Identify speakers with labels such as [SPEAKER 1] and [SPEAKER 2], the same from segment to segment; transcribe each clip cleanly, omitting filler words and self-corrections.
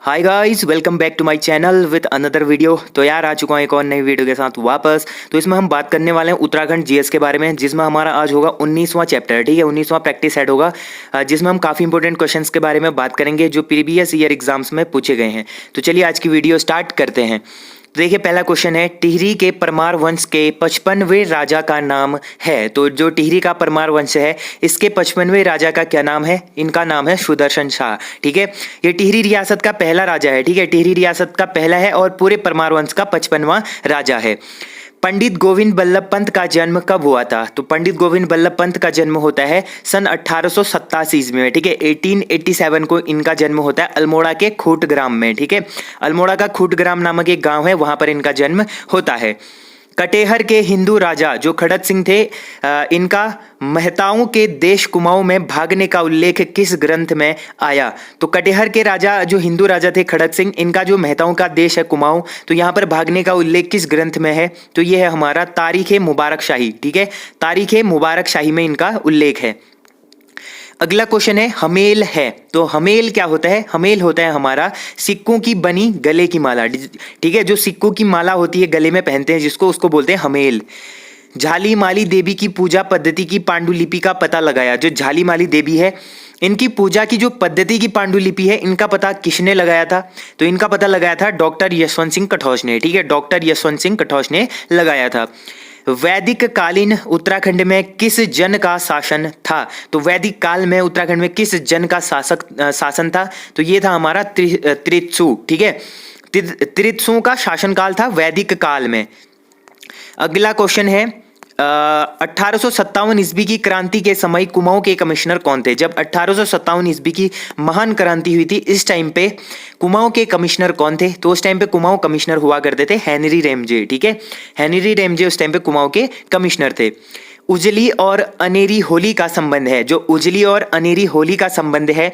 [SPEAKER 1] Hi guys, welcome back to my channel with another video. तो यार आ चुका हूँ एक और नई वीडियो के साथ वापस। तो इसमें हम बात करने वाले हैं उत्तराखंड जीएस के बारे में, जिसमें हमारा आज होगा 19वां चैप्टर। ठीक है, 19वां प्रैक्टिस सेट होगा, जिसमें हम काफ़ी इंपॉर्टेंट क्वेश्चंस के बारे में बात करेंगे जो प्रीवियस ईयर एग्जाम्स में पूछे गए हैं। तो चलिए आज की वीडियो स्टार्ट करते हैं। तो देखिए, पहला क्वेश्चन है, टिहरी के परमार वंश के 55वें राजा का नाम है। तो जो टिहरी का परमार वंश है, इसके 55वें राजा का क्या नाम है? इनका नाम है सुदर्शन शाह। ठीक है, ये टिहरी रियासत का पहला राजा है। ठीक है, टिहरी रियासत का पहला है और पूरे परमार वंश का 55वां राजा है। पंडित गोविंद बल्लभ पंत का जन्म कब हुआ था? तो पंडित गोविंद बल्लभ पंत का जन्म होता है सन 1887 ईस्वी में। ठीक है, 1887 को इनका जन्म होता है अल्मोड़ा के खूटग्राम में। ठीक है, अल्मोड़ा का खूटग्राम नामक एक गांव है, वहां पर इनका जन्म होता है। कटेहर के हिंदू राजा जो खड़क सिंह थे, इनका मेहताओं के देश कुमाऊं में भागने का उल्लेख किस ग्रंथ में आया? तो कटेहर के राजा जो हिंदू राजा थे खड़क सिंह, इनका जो मेहताओं का देश है कुमाऊं, तो यहाँ पर भागने का उल्लेख किस ग्रंथ में है? तो ये है हमारा तारीख-ए मुबारक शाही। ठीक है, तारीख-ए मुबारक शाही में इनका उल्लेख है। अगला क्वेश्चन है, हमेल है। तो हमेल क्या होता है? हमेल होता है हमारा सिक्कों की बनी गले की माला। ठीक है, जो सिक्कों की माला होती है गले में पहनते हैं जिसको, उसको बोलते हैं हमेल। झाली माली देवी की पूजा पद्धति की पांडुलिपि का पता लगाया। जो झाली माली देवी है, इनकी पूजा की जो पद्धति की पांडुलिपि है, इनका पता किसने लगाया था? तो इनका पता लगाया था डॉक्टर यशवंत सिंह कठोच ने। ठीक है, डॉक्टर यशवंत सिंह कठोच ने लगाया था। वैदिक कालीन उत्तराखंड में किस जन का शासन था? तो वैदिक काल में उत्तराखंड में किस जन का शासन था? तो ये था हमारा त्रित्सु। ठीक है, त्रित्सु का शासनकाल था वैदिक काल में। अगला क्वेश्चन है, 1857 ईस्वी की क्रांति के समय कुमाऊं के कमिश्नर कौन थे? जब 1857 ईस्वी की महान क्रांति हुई थी, इस टाइम पे कुमाऊं के कमिश्नर कौन थे? तो उस टाइम पे कुमाऊं कमिश्नर हुआ करते थे हेनरी रेमजे। ठीक है, हेनरी रेमजे उस टाइम पे कुमाऊं के कमिश्नर थे। उजली और अनेरी होली का संबंध है। जो उजली और अनेरी होली का संबंध है,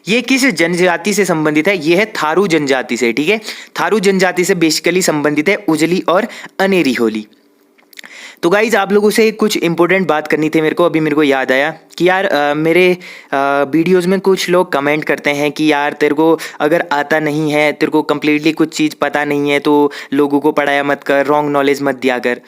[SPEAKER 1] ये किस जनजाति से संबंधित है? ये है थारू जनजाति से। ठीक है, थारू जनजाति से बेसिकली संबंधित है उजली और अनेरी होली। तो गाइज, आप लोगों से कुछ इंपॉर्टेंट बात करनी थी मेरे को याद आया कि यार मेरे वीडियोस में कुछ लोग कमेंट करते हैं कि यार तेरे को अगर आता नहीं है, तेरे को कम्प्लीटली कुछ चीज़ पता नहीं है, तो लोगों को पढ़ाया मत कर, रॉन्ग नॉलेज मत दिया कर।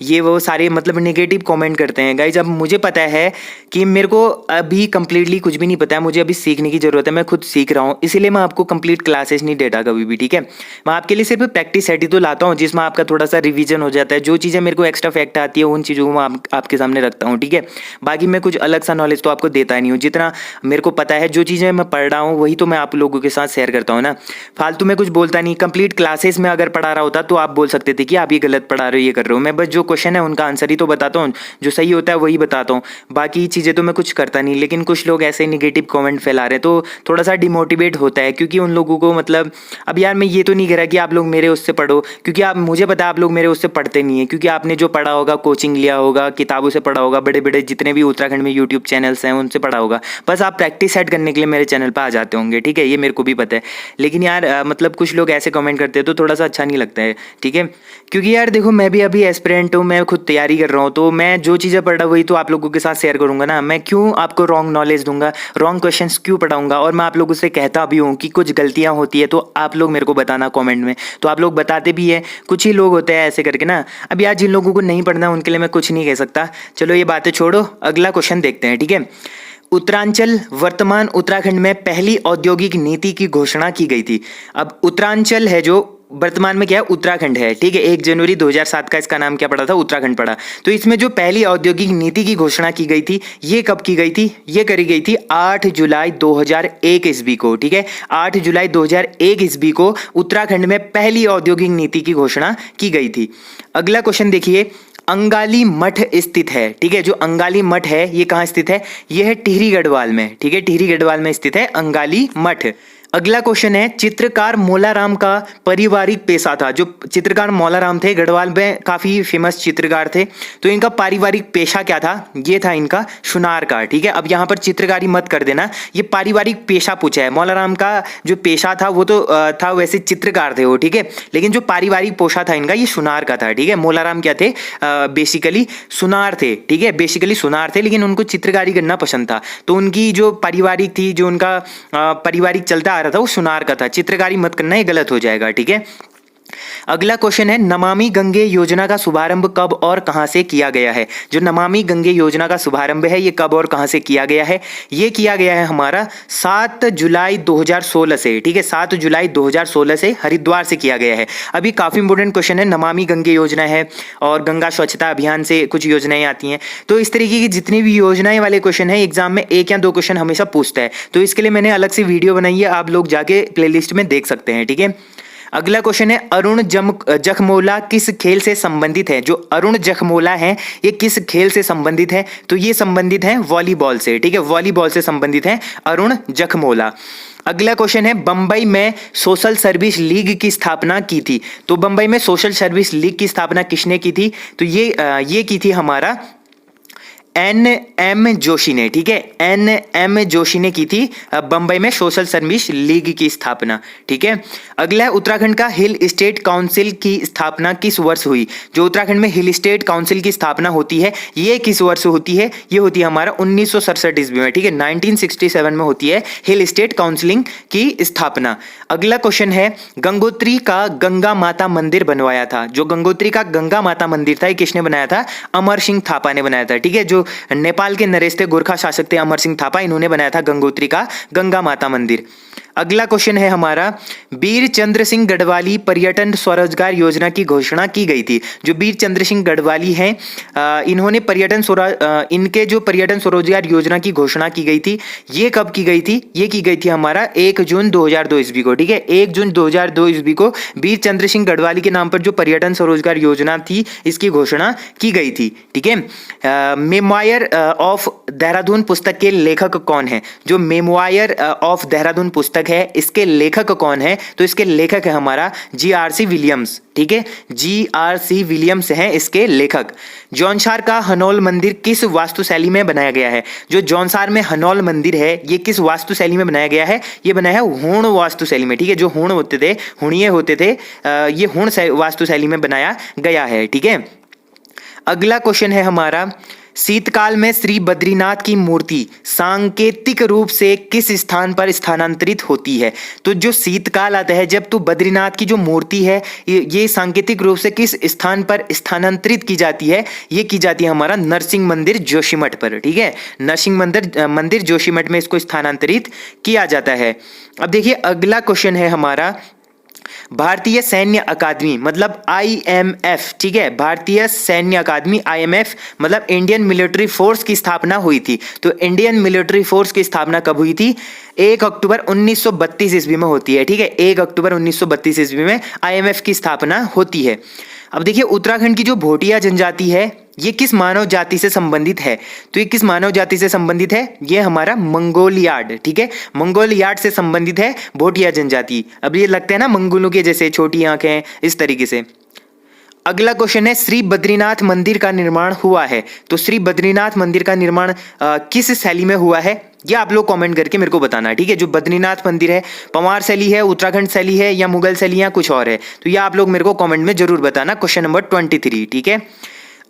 [SPEAKER 1] ये वो सारे मतलब नेगेटिव कमेंट करते हैं। गाइज, अब मुझे पता है कि मेरे को अभी कम्प्लीटली कुछ भी नहीं पता है, मुझे अभी सीखने की ज़रूरत है। मैं खुद सीख रहा हूँ, इसीलिए मैं आपको कंप्लीट क्लासेस नहीं देता कभी भी। ठीक है, मैं आपके लिए सिर्फ प्रैक्टिस सेट ही तो लाता हूँ, जिसमें आपका थोड़ा सा रिविजन हो जाता है। जो चीज़ें मेरे को एक्स्ट्रा फैक्ट आती है, उन चीज़ों को मैं आपके सामने रखता हूँ। ठीक है, बाकी मैं कुछ अलग सा नॉलेज तो आपको देता ही नहीं हूँ। जितना मेरे को पता है, जो चीज़ें मैं पढ़ रहा हूँ, वही तो मैं आप लोगों के साथ शेयर करता हूँ ना। फालतू में कुछ बोलता नहीं। कंप्लीट क्लासेस में अगर पढ़ा रहा होता तो आप बोल सकते थे कि आप ये गलत पढ़ा रहे हो, ये कर रहे हो। मैं बस जो क्वेश्चन है उनका आंसर ही तो बताता हूँ, जो सही होता है वही बताता हूँ। बाकी चीज़ें तो मैं कुछ करता नहीं। लेकिन कुछ लोग ऐसे निगेटिव कमेंट फैला रहे हैं, तो थोड़ा सा डिमोटिवेट होता है, क्योंकि उन लोगों को मतलब, अब यार मैं ये तो नहीं कह रहा कि आप लोग मेरे उससे पढ़ो, क्योंकि आप, मुझे पता है आप लोग मेरे उससे पढ़ते नहीं है, क्योंकि आपने जो पढ़ा होगा कोचिंग लिया होगा, किताबों से पढ़ा होगा, बड़े बड़े जितने भी उत्तराखंड में यूट्यूब चैनल्स हैं उनसे पढ़ा होगा। बस आप प्रैक्टिस सेट करने के लिए मेरे चैनल पर आ जाते होंगे। ठीक है, ये मेरे को भी पता है। लेकिन यार मतलब कुछ लोग ऐसे कमेंट करते हैं तो थोड़ा सा अच्छा नहीं लगता है। ठीक है, क्योंकि यार देखो, मैं भी अभी एस्पिरेंट हूँ, मैं खुद तैयारी कर रहा हूँ, तो मैं जो चीज़ें पढ़ रहा हूँ वही तो आप लोगों के साथ शेयर करूँगा ना। मैं क्यों आपको रॉन्ग नॉलेज दूंगा, रॉन्ग क्वेश्चंस क्यों पढ़ाऊंगा? और मैं आप लोगों से कहता भी हूँ कि कुछ गलतियाँ होती है तो आप लोग मेरे को बताना कॉमेंट में, तो आप लोग बताते भी है। कुछ ही लोग होते हैं ऐसे करके ना। अब यार जिन लोगों को नहीं पढ़ना उनके लिए मैं कुछ नहीं कह सकता। चलो ये बातें छोड़ो, अगला क्वेश्चन देखते हैं। ठीक है, उत्तरांचल वर्तमान उत्तराखंड में पहली औद्योगिक नीति की घोषणा की गई थी। अब उत्तरांचल है जो वर्तमान में क्या है, उत्तराखंड है। ठीक है, 1 जनवरी 2007 का इसका नाम क्या पड़ा था? उत्तराखंड पड़ा। तो इसमें जो पहली औद्योगिक नीति की घोषणा की गई थी, ये कब की गई थी? ये करी गई थी 8 जुलाई 2001 ईस्वी को। ठीक है, 8 जुलाई 2001 ईस्वी को उत्तराखंड में पहली औद्योगिक नीति की घोषणा की गई थी। अगला क्वेश्चन देखिए, अंगाली मठ स्थित है। ठीक है, जो अंगाली मठ है ये कहाँ स्थित है? ये है टिहरी गढ़वाल में। ठीक है, टिहरी गढ़वाल में स्थित है अंगाली मठ। अगला क्वेश्चन है, चित्रकार मौलाराम का पारिवारिक पेशा था। जो चित्रकार मौलाराम थे, गढ़वाल में काफी फेमस चित्रकार थे, तो इनका पारिवारिक पेशा क्या था? ये था इनका सुनार का। ठीक है, अब यहाँ पर चित्रकारी मत कर देना, ये पारिवारिक पेशा पूछा है। मौलाराम का जो पेशा था वो तो था, वैसे चित्रकार थे वो। ठीक है, लेकिन जो पारिवारिक पेशा था इनका, ये सुनार का था। ठीक है, मौलाराम क्या थे? बेसिकली सुनार थे। ठीक है, बेसिकली सुनार थे, लेकिन उनको चित्रकारी करना पसंद था। तो उनकी जो पारिवारिक थी, जो उनका पारिवारिक चलता आ रहा था वो सुनार का था, चित्रकारी मत करना, ये गलत हो जाएगा, ठीक है। अगला क्वेश्चन है नमामि गंगे योजना का शुभारंभ कब और कहां से किया गया है। जो नमामि गंगे योजना का शुभारंभ है ये कब और कहां से किया गया है, ये किया गया है हमारा 7 जुलाई 2016 से, ठीक है, 7 जुलाई 2016 से हरिद्वार से किया गया है। अभी काफी इंपोर्टेंट क्वेश्चन है, नमामि गंगे योजना है और गंगा स्वच्छता अभियान से कुछ योजनाएं आती हैं, तो इस तरीके की जितनी भी योजनाएं वाले क्वेश्चन है एग्जाम में 1 या 2 क्वेश्चन हमेशा पूछता है, तो इसके लिए मैंने अलग से वीडियो बनाई है, आप लोग जाके प्लेलिस्ट में देख सकते हैं, ठीक है। अगला क्वेश्चन है अरुण जखमोला किस खेल से संबंधित है। जो अरुण जखमोला है ये किस खेल से संबंधित है, तो ये संबंधित है वॉलीबॉल से, ठीक है, वॉलीबॉल से संबंधित है अरुण जखमोला। अगला क्वेश्चन है बंबई में सोशल सर्विस लीग की स्थापना की थी। तो बंबई में सोशल सर्विस लीग की स्थापना किसने की थी, तो ये की थी हमारा NM जोशी ने, ठीक है, NM जोशी ने की थी बंबई में सोशल सर्विस लीग की स्थापना, ठीक है। अगला है उत्तराखंड का हिल स्टेट काउंसिल की स्थापना किस वर्ष हुई। जो उत्तराखंड में हिल स्टेट काउंसिल की स्थापना होती है ये किस वर्ष होती है, ये होती है हमारा 1967 ईस्वी में, ठीक है, 1967 में होती है हिल स्टेट काउंसिलिंग की स्थापना। अगला क्वेश्चन है गंगोत्री का गंगा माता मंदिर बनवाया था। जो गंगोत्री का गंगा माता मंदिर था ये किसने बनाया था, अमर सिंह थापा ने बनाया था, ठीक है। जो नेपाल के नरेश थे, गोरखा शासक थे अमर सिंह थापा, इन्होंने बनाया था गंगोत्री का गंगा माता मंदिर। अगला क्वेश्चन है हमारा वीर चंद्र सिंह गढ़वाली पर्यटन स्वरोजगार योजना की घोषणा की गई थी। जो वीर चंद्र सिंह गढ़वाली हैं इन्होंने इनके जो पर्यटन स्वरोजगार योजना की घोषणा की गई थी ये कब की गई थी, ये की गई थी हमारा 1 जून 2002 ईस्वी को, ठीक है, 1 जून 2002 ईस्वी को वीर चंद्र सिंह गढ़वाली के नाम पर जो पर्यटन स्वरोजगार योजना थी इसकी घोषणा की गई थी, ठीक है। मेमोयर ऑफ देहरादून पुस्तक के लेखक कौन है। जो मेमोयर ऑफ देहरादून पुस्तक है इसके लेखक कौन है, तो इसके लेखक है हमारा GRC विलियम्स, ठीक है, GRC विलियम्स हैं इसके लेखक। जौनसार का हनोल मंदिर किस वास्तुशैली में बनाया गया है। जो जौनसार में हनोल मंदिर है ये किस वास्तुशैली में बनाया गया है, ये बनाया है हूण वास्तुशैली में, ठीक है। जो हूण होते थे, हुणिये होते थे, ये हूण वास्तुशैली में बनाया गया है, ठीक है। अगला क्वेश्चन है हमारा शीतकाल में श्री बद्रीनाथ की मूर्ति सांकेतिक रूप से किस स्थान पर स्थानांतरित होती है। तो जो शीतकाल आता है जब तो बद्रीनाथ की जो मूर्ति है ये सांकेतिक रूप से किस स्थान पर स्थानांतरित की जाती है, ये की जाती है हमारा नरसिंह मंदिर जोशीमठ पर, ठीक है, नरसिंह मंदिर जोशीमठ में इसको स्थानांतरित किया जाता है। अब देखिए अगला क्वेश्चन है हमारा भारतीय सैन्य अकादमी मतलब IMF, ठीक है, भारतीय सैन्य अकादमी IMF मतलब इंडियन मिलिट्री फोर्स की स्थापना हुई थी। तो इंडियन मिलिट्री फोर्स की स्थापना कब हुई थी, 1 अक्टूबर 1932 ईस्वी में होती है, ठीक है, 1 अक्टूबर 1932 ईस्वी में IMF की स्थापना होती है। अब देखिए उत्तराखंड की जो भोटिया जनजाति है ये किस मानव जाति से संबंधित है, तो ये किस मानव जाति से संबंधित है, ये हमारा मंगोलियाड, ठीक है, मंगोलियाड से संबंधित है भोटिया जनजाति। अब ये लगते हैं ना मंगोलों के जैसे छोटी आंखें, इस तरीके से। अगला क्वेश्चन है श्री बद्रीनाथ मंदिर का निर्माण हुआ है। तो श्री बद्रीनाथ मंदिर का निर्माण किस शैली में हुआ है, ये आप लोग कमेंट करके मेरे को बताना है, ठीक है। जो बद्रीनाथ मंदिर है पंवार शैली है, उत्तराखंड शैली है, या मुगल शैली, या कुछ और है, तो ये आप लोग मेरे को कमेंट में जरूर बताना। क्वेश्चन नंबर 23, ठीक है।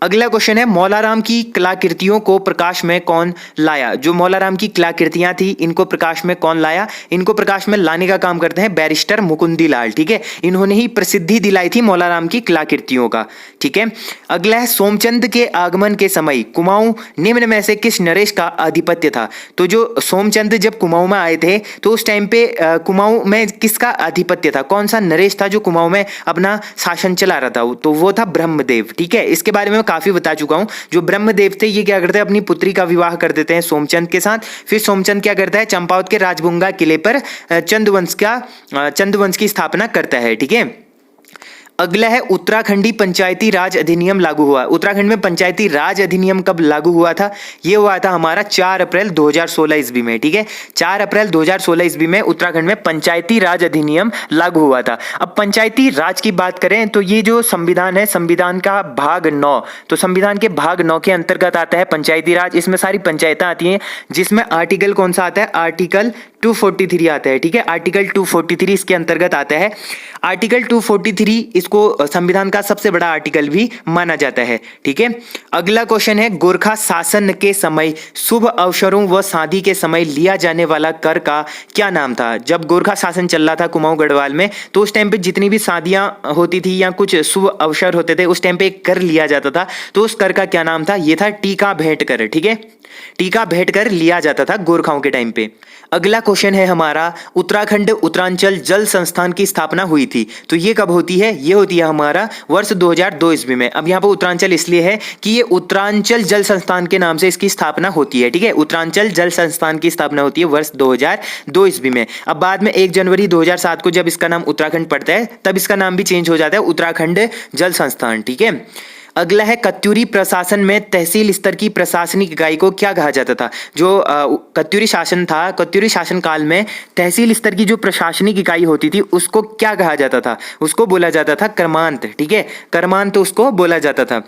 [SPEAKER 1] अगला क्वेश्चन है मौलाराम की कलाकृतियों को प्रकाश में कौन लाया। जो मौलाराम की कलाकृतियां थी इनको प्रकाश में कौन लाया, इनको प्रकाश में लाने का काम करते हैं बैरिस्टर मुकुंदी लाल, ठीक है, इन्होंने ही प्रसिद्धि दिलाई थी मौलाराम की कलाकृतियों का, ठीक है। अगला है सोमचंद के आगमन के समय कुमाऊं निम्न में से किस नरेश का आधिपत्य था। तो जो सोमचंद जब कुमाऊं में आए थे तो उस टाइम पे कुमाऊं में किसका आधिपत्य था, कौन सा नरेश था जो कुमाऊं में अपना शासन चला रहा था, तो वो था ब्रह्मदेव, ठीक है। इसके बारे में काफी बता चुका हूं। जो ब्रह्मदेव थे ये क्या करते हैं, अपनी पुत्री का विवाह कर देते हैं सोमचंद के साथ। फिर सोमचंद क्या करता है, चंपावत के राजभुंगा किले पर चंदवंश की स्थापना करता है, ठीक है। अगला है उत्तराखंडी पंचायती राज अधिनियम लागू हुआ। उत्तराखंड में पंचायती राज अधिनियम कब लागू हुआ था, ये हुआ था हमारा 4 अप्रैल 2016 ईस्वी में, ठीक है, 4 अप्रैल 2016 ईस्वी में उत्तराखंड में पंचायती राज अधिनियम लागू हुआ था। अब पंचायती राज की बात करें तो ये जो संविधान है, संविधान का भाग 9, तो संविधान के भाग 9 के अंतर्गत आता है पंचायती राज। इसमें सारी पंचायतें आती हैं जिसमें आर्टिकल कौन सा आता है, आर्टिकल 243 आता है, ठीक है। आर्टिकल 243 इसके अंतर्गत आता है। आर्टिकल 243 इसको संविधान का सबसे बड़ा आर्टिकल भी माना जाता है, ठीक है। अगला क्वेश्चन है, गोरखा शासन के समय शुभ अवसरों व शादी के समय लिया जाने वाला कर का क्या नाम था? जब गोरखा शासन चल रहा था कुमाऊं गढ़वाल में, तो उस टाइम पे जितनी भी शादियां होती थी या कुछ शुभ अवसर होते थे, उस टाइम पे एक कर लिया जाता था। तो उस कर का क्या नाम था? ये था टीका भेंट कर, ठीक है। टीका भेंट कर लिया जाता था गोरखाओं के टाइम पे। अगला क्वेश्चन है हमारा, उत्तराखंड उत्तरांचल जल संस्थान की स्थापना हुई थी, तो ये कब होती है? ये होती है हमारा वर्ष 2002 ईस्वी में। अब यहाँ पर उत्तरांचल इसलिए है कि ये उत्तरांचल जल संस्थान के नाम से इसकी स्थापना होती है, ठीक है। उत्तरांचल जल संस्थान की स्थापना होती है वर्ष 2002 ईस्वी में। अब बाद में 1 जनवरी 2007 को जब इसका नाम उत्तराखंड पड़ता है, तब इसका नाम भी चेंज हो जाता है उत्तराखंड जल संस्थान, ठीक है। अगला है, कत्यूरी प्रशासन में तहसील स्तर की प्रशासनिक इकाई को क्या कहा जाता था? जो कत्यूरी शासन था, कत्यूरी शासन काल में तहसील स्तर की जो प्रशासनिक इकाई होती थी उसको क्या कहा जाता था? उसको बोला जाता था कर्मांत, ठीक है। कर्मांत उसको बोला जाता था।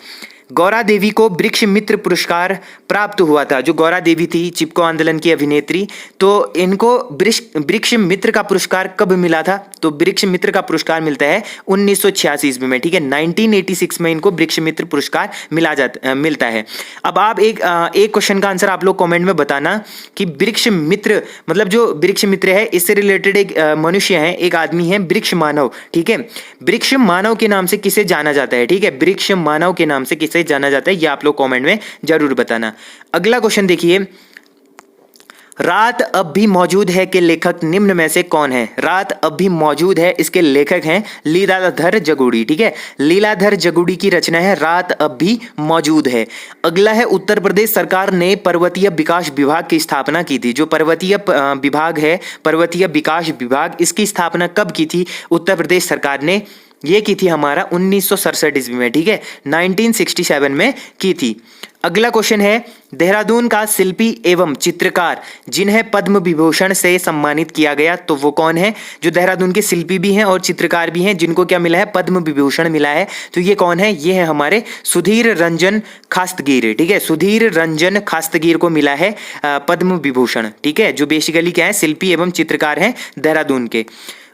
[SPEAKER 1] गौरा देवी को वृक्ष मित्र पुरस्कार प्राप्त हुआ था। जो गौरा देवी थी, चिपको आंदोलन की अभिनेत्री, तो इनको वृक्ष मित्र का पुरस्कार कब मिला था? तो वृक्ष मित्र का पुरस्कार मिलता है 1986 ईस्वी में, ठीक है। 1986 में इनको वृक्ष मित्र पुरस्कार मिलता है। अब आप एक क्वेश्चन का आंसर आप लोग कमेंट में बताना कि वृक्ष मित्र मतलब जो वृक्ष मित्र है, इससे रिलेटेड एक मनुष्य है, एक आदमी है वृक्ष मानव, ठीक है। वृक्ष मानव के नाम से किसे जाना जाता है? ठीक है, वृक्ष मानव के नाम से किसे जाना जाता है, ये आप लोग कमेंट में जरूर बताना। अगला क्वेश्चन देखिए, रात अब भी मौजूद है के लेखक निम्न में से कौन है? रात अब भी मौजूद है, इसके लेखक हैं लीलाधर जगुड़ी, ठीक है। लीलाधर जगुड़ी की रचना है रात अब भी मौजूद है। अगला है, उत्तर प्रदेश सरकार ने पर्वतीय विकास विभाग की स्थापना की थी। जो पर्वतीय विभाग है, पर्वतीय विकास विभाग, इसकी स्थापना कब की थी उत्तर प्रदेश सरकार ने? ये की थी हमारा 1967 ईस्वी में, ठीक है। 1967 में की थी। अगला क्वेश्चन है, देहरादून का शिल्पी एवं चित्रकार जिन्हें पद्म विभूषण से सम्मानित किया गया, तो वो कौन है? जो देहरादून के शिल्पी भी हैं और चित्रकार भी हैं, जिनको क्या मिला है? पद्म विभूषण मिला है। तो ये कौन है? ये है हमारे सुधीर रंजन खास्तगीर, ठीक है। सुधीर रंजन खास्तगीर को मिला है पद्म विभूषण, ठीक है। जो बेसिकली क्या है? शिल्पी एवं चित्रकार हैं देहरादून के।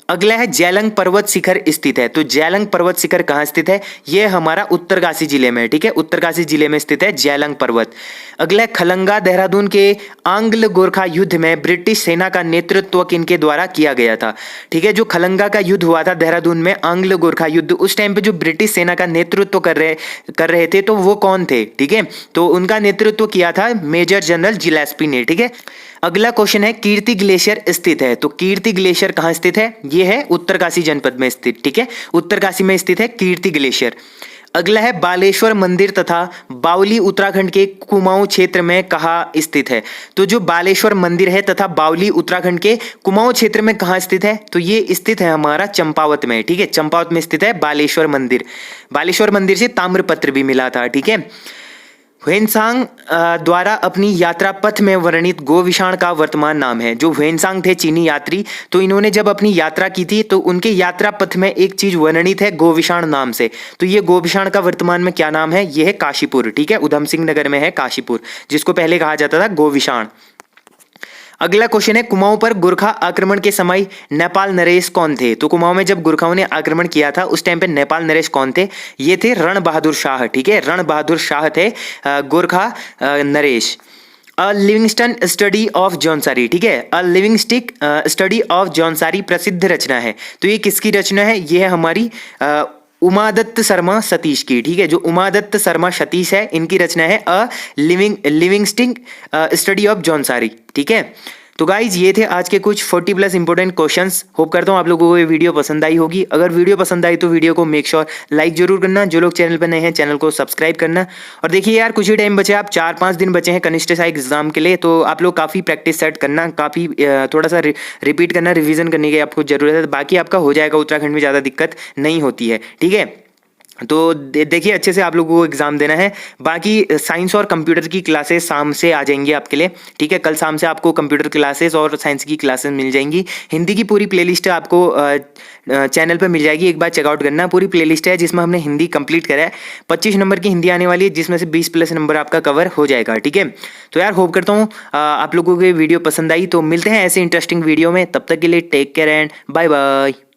[SPEAKER 1] अगला है, जैलंग पर्वत शिखर स्थित है। तो जैलंग पर्वत शिखर कहाँ स्थित है? यह हमारा उत्तरकाशी जिले में, ठीक है। उत्तरकाशी जिले में स्थित है जैलंग पर्वत। अगला है, खलंगा देहरादून के आंग्ल गोरखा युद्ध में ब्रिटिश सेना का नेतृत्व किनके द्वारा किया गया था? ठीक है, जो खलंगा का युद्ध हुआ था देहरादून में, आंग्ल गोरखा युद्ध, उस टाइम पे जो ब्रिटिश सेना का नेतृत्व कर रहे थे, तो वो कौन थे? ठीक है, तो उनका नेतृत्व किया था मेजर जनरल जिलेस्पी ने, ठीक है। अगला क्वेश्चन है, कीर्ति ग्लेशियर स्थित है। तो कीर्ति ग्लेशियर कहाँ स्थित है? ये है उत्तरकाशी जनपद में स्थित, ठीक है। उत्तरकाशी में स्थित है कीर्ति ग्लेशियर। अगला है, बालेश्वर मंदिर तथा बावली उत्तराखंड के कुमाऊं क्षेत्र में कहाँ स्थित है? तो जो बालेश्वर मंदिर है तथा बावली उत्तराखंड के कुमाऊं क्षेत्र में कहाँ स्थित है? तो ये स्थित है हमारा चंपावत में, ठीक है। चंपावत में स्थित है बालेश्वर मंदिर। बालेश्वर मंदिर से ताम्रपत्र भी मिला था, ठीक है। ह्वेनसांग द्वारा अपनी यात्रा पथ में वर्णित गोविशाण का वर्तमान नाम है। जो ह्वेनसांग थे चीनी यात्री, तो इन्होंने जब अपनी यात्रा की थी तो उनके यात्रा पथ में एक चीज वर्णित है गोविशाण नाम से। तो ये गोविशाण का वर्तमान में क्या नाम है? ये है काशीपुर, ठीक है। उधम सिंह नगर में है काशीपुर, जिसको पहले कहा जाता था गोविशाण। अगला क्वेश्चन है, कुमाऊं पर गोरखा आक्रमण के समय नेपाल नरेश कौन थे? तो कुमाऊं में जब गोरखाओं ने आक्रमण किया था उस टाइम पे नेपाल नरेश कौन थे? ये थे रण बहादुर शाह, ठीक है। रण बहादुर शाह थे गोरखा नरेश। अ लिविंगस्टन स्टडी ऑफ जौनसारी, ठीक है। अ लिविंगस्टिक स्टडी ऑफ जौनसारी प्रसिद्ध रचना है। तो ये किसकी रचना है? ये है हमारी उमादत्त शर्मा सतीश की, ठीक है। जो उमादत्त शर्मा सतीश है, इनकी रचना है अ लिविंगस्टिक स्टडी ऑफ जौनसारी, ठीक है। तो गाइज ये थे आज के कुछ 40+ इंपॉर्टेंट क्वेश्चंस। होप करता हूँ आप लोगों को ये वीडियो पसंद आई होगी। अगर वीडियो पसंद आई तो वीडियो को मेक श्योर लाइक जरूर करना। जो लोग चैनल पर नए हैं चैनल को सब्सक्राइब करना। और देखिए यार, कुछ ही टाइम बचे, आप 4-5 दिन बचे हैं कनिष्ठ सहायक एग्जाम के लिए, तो आप लोग काफ़ी प्रैक्टिस सेट करना, काफ़ी थोड़ा सा रिपीट करना, रिविजन करने की आपको जरूरत है। बाकी आपका हो जाएगा, उत्तराखंड में ज़्यादा दिक्कत नहीं होती है, ठीक है। तो देखिए अच्छे से आप लोगों को एग्जाम देना है। बाकी साइंस और कंप्यूटर की क्लासेस शाम से आ जाएंगी आपके लिए, ठीक है। कल शाम से आपको कंप्यूटर क्लासेस और साइंस की क्लासेस मिल जाएंगी। हिंदी की पूरी प्लेलिस्ट आपको चैनल पे मिल जाएगी, एक बार चेकआउट करना। पूरी प्लेलिस्ट है जिसमें हमने हिंदी कंप्लीट करा है। 25 नंबर की हिंदी आने वाली है, जिसमें से 20+ नंबर आपका कवर हो जाएगा, ठीक है। तो यार होप करता हूँ आप लोगों को ये वीडियो पसंद आई। तो मिलते हैं ऐसे इंटरेस्टिंग वीडियो में, तब तक के लिए take care and bye bye.